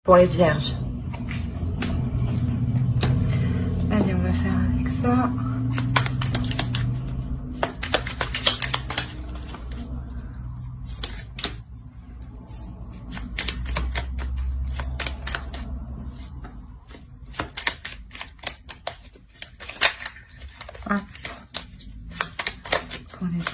pour les vierges. Allez, on va faire avec ça. Hop. Pour les vierges.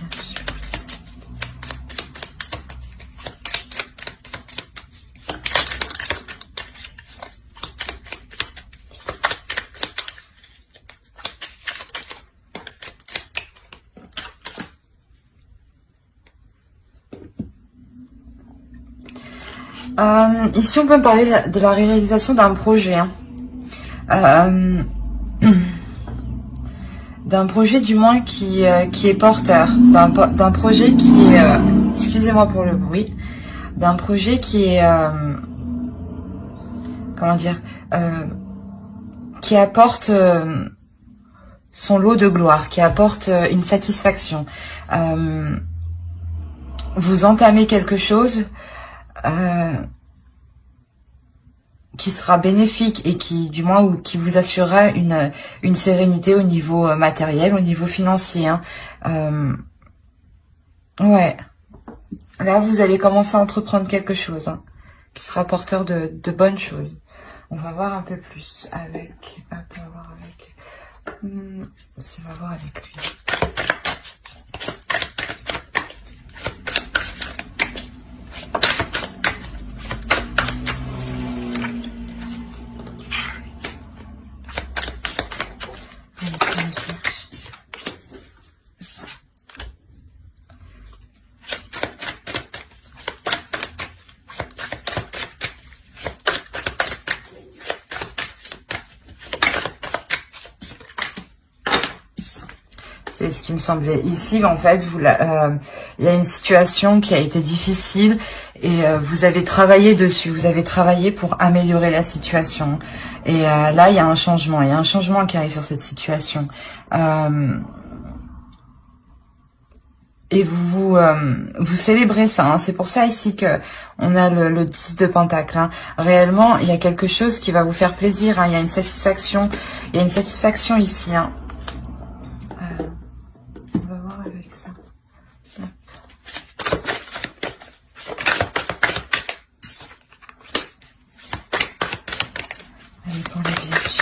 Ici, on peut me parler de la réalisation d'un projet. D'un projet du moins qui est porteur. D'un projet qui est... excusez-moi pour le bruit. D'un projet qui est... comment dire qui apporte son lot de gloire, qui apporte une satisfaction. Vous entamez quelque chose... qui sera bénéfique et qui, du moins, ou qui vous assurera une sérénité au niveau matériel, au niveau financier. Ouais. Là, vous allez commencer à entreprendre quelque chose qui sera porteur de bonnes choses. On va voir un peu plus avec... on va voir avec... on va voir avec lui. C'est ce qui me semblait. Ici, en fait, il y a une situation qui a été difficile et vous avez travaillé dessus. Vous avez travaillé pour améliorer la situation. Et là, il y a un changement. Il y a un changement qui arrive sur cette situation. Et vous célébrez ça. C'est pour ça ici que on a le 10 de Pentacle. Réellement, il y a quelque chose qui va vous faire plaisir. Il y a une satisfaction. Il y a une satisfaction ici. On va voir avec ça. Allez, pour les vierges.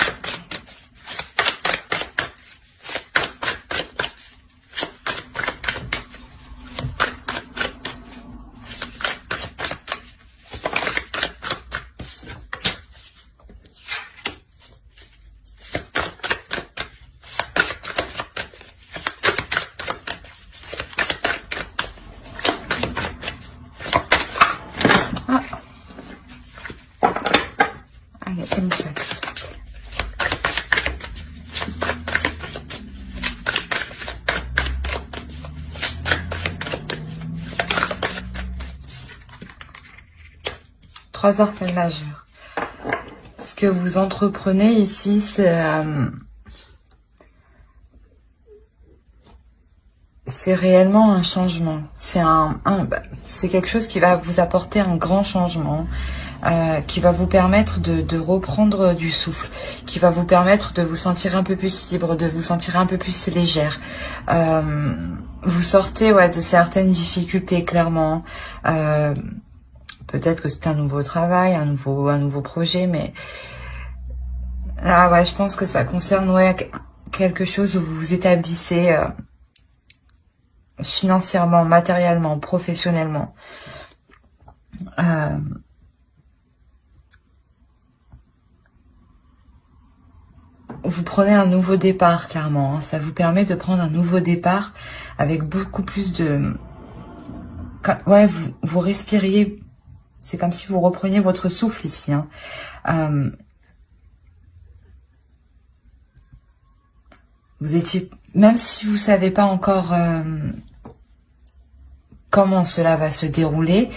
Allez, comme ça. Trois arcanes majeures. Ce que vous entreprenez ici, c'est réellement un changement. C'est quelque chose qui va vous apporter un grand changement, qui va vous permettre de reprendre du souffle, qui va vous permettre de vous sentir un peu plus libre, de vous sentir un peu plus légère. Vous sortez de certaines difficultés, clairement. Peut-être que c'est un nouveau travail, un nouveau projet, mais là, je pense que ça concerne quelque chose où vous vous établissez financièrement, matériellement, professionnellement. Vous prenez un nouveau départ, clairement. Ça vous permet de prendre un nouveau départ avec beaucoup plus de... vous respiriez. C'est comme si vous repreniez votre souffle ici. Vous étiez... Même si vous savez pas encore comment cela va se dérouler,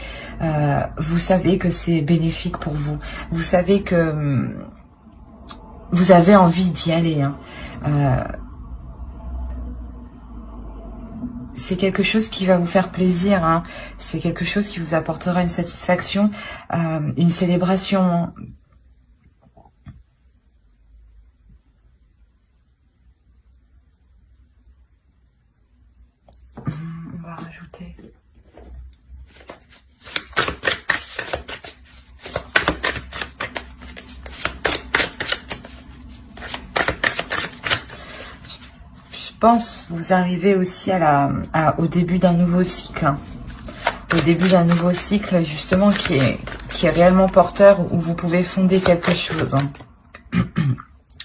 vous savez que c'est bénéfique pour vous. Vous savez que vous avez envie d'y aller. c'est quelque chose qui va vous faire plaisir, hein. C'est quelque chose qui vous apportera une satisfaction, une célébration, hein. On va rajouter. Je pense vous arrivez aussi au début d'un nouveau cycle, hein. Au début d'un nouveau cycle justement qui est réellement porteur, où vous pouvez fonder quelque chose, hein.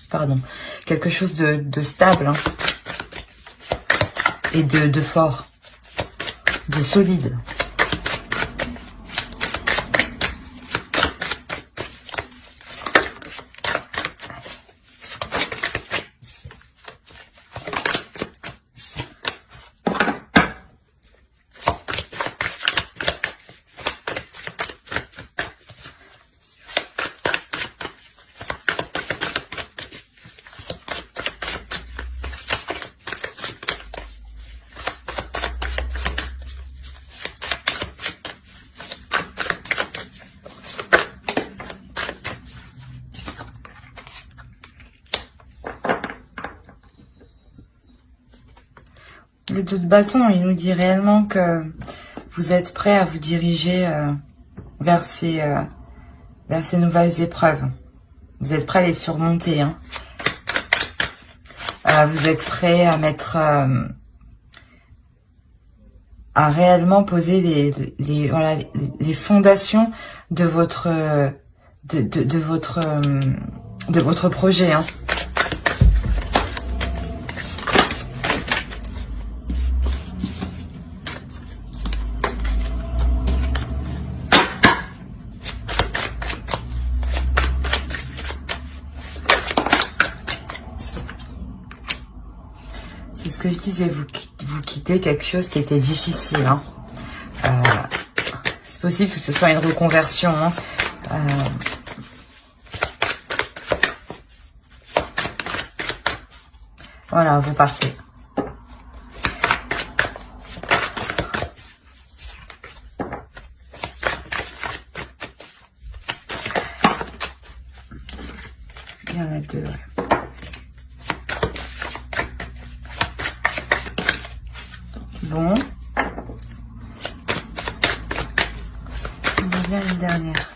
Pardon, quelque chose de stable, hein. Et de fort, de solide. Le 2 de bâton, il nous dit réellement que vous êtes prêt à vous diriger vers ces nouvelles épreuves. Vous êtes prêt à les surmonter, hein. Vous êtes prêt à mettre, à réellement poser les fondations de votre de votre projet, hein. C'est ce que je disais, vous quittez quelque chose qui était difficile, hein. C'est possible que ce soit une reconversion, hein. Voilà, vous partez. Il y en a deux, ouais. Bon. On va bien une dernière.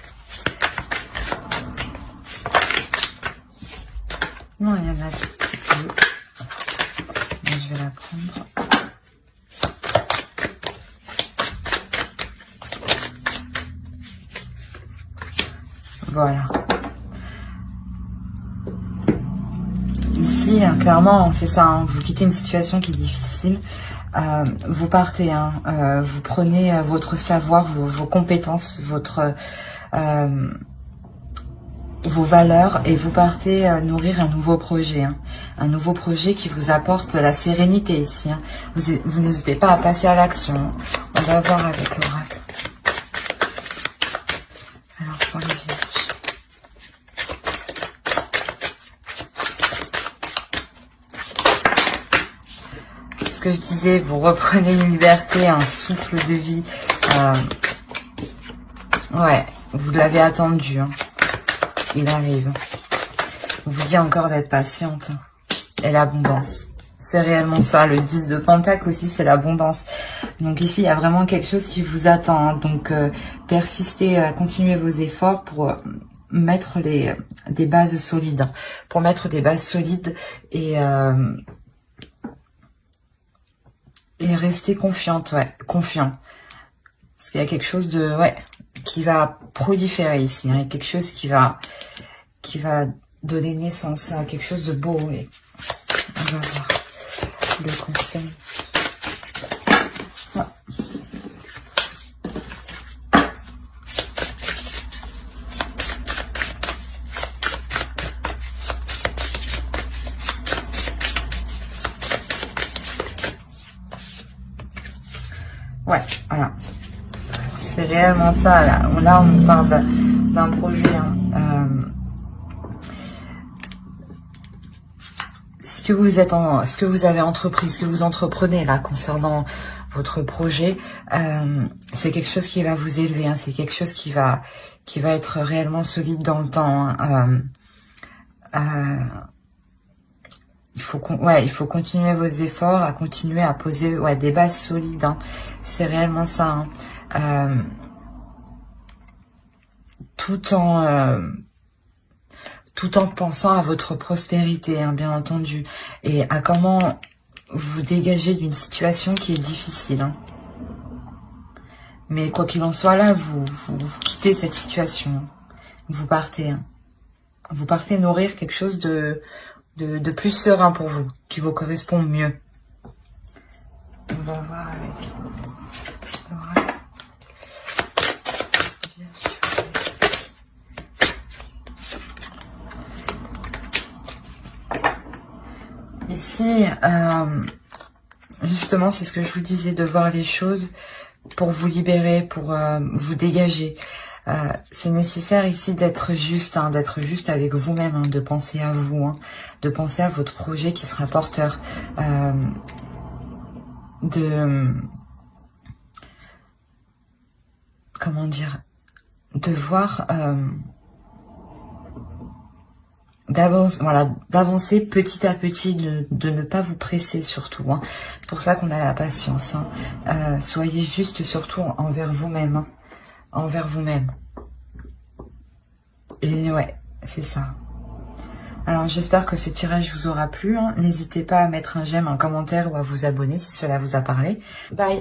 Non, il y en a deux. Mais je vais la prendre. Voilà. Ici, hein, clairement, c'est ça, hein, vous quittez une situation qui est difficile. Vous partez, hein, vous prenez votre savoir, vos compétences, vos valeurs, et vous partez nourrir un nouveau projet, hein, un nouveau projet qui vous apporte la sérénité ici, hein. Vous n'hésitez pas à passer à l'action. On va voir avec l'oracle. Alors pour les vierges. Ce que je disais, vous reprenez une liberté, un souffle de vie. Ouais, vous l'avez attendu, hein. Il arrive. On vous dit encore d'être patiente. Et l'abondance. C'est réellement ça. Le 10 de Pentacle aussi, c'est l'abondance. Donc ici, il y a vraiment quelque chose qui vous attend, hein. Donc persistez, continuez vos efforts pour mettre des bases solides. Pour mettre des bases solides et rester confiante, ouais, confiant. Parce qu'il y a quelque chose de, ouais, qui va proliférer ici, hein. Il y a quelque chose qui va donner naissance à quelque chose de beau. Et on va voir le conseil. Ouais. Ouais, voilà. C'est réellement ça, là. Là, on nous parle d'un projet, hein. ce que vous avez entrepris, ce que vous entreprenez là concernant votre projet, c'est quelque chose qui va vous élever, hein, c'est quelque chose qui va être réellement solide dans le temps. Hein. Il faut continuer vos efforts, à continuer à poser des bases solides. Hein. C'est réellement ça. Hein. Tout en pensant à votre prospérité, hein, bien entendu, et à comment vous dégager d'une situation qui est difficile. Hein. Mais quoi qu'il en soit, là, vous quittez cette situation. Vous partez. Hein. Vous partez nourrir quelque chose de plus serein pour vous, qui vous correspond mieux. On va voir avec Laura. Ici, justement, c'est ce que je vous disais, de voir les choses pour vous libérer, pour vous dégager. C'est nécessaire ici d'être juste, hein, d'être juste avec vous-même, hein, de penser à vous, hein, de penser à votre projet qui sera porteur, comment dire, de voir, d'avancer petit à petit, de ne pas vous presser surtout. Hein. C'est pour ça qu'on a la patience. Hein. Soyez juste surtout envers vous-même. Hein. Envers vous-même. Et ouais, c'est ça. Alors j'espère que ce tirage vous aura plu. Hein. N'hésitez pas à mettre un j'aime, un commentaire ou à vous abonner si cela vous a parlé. Bye.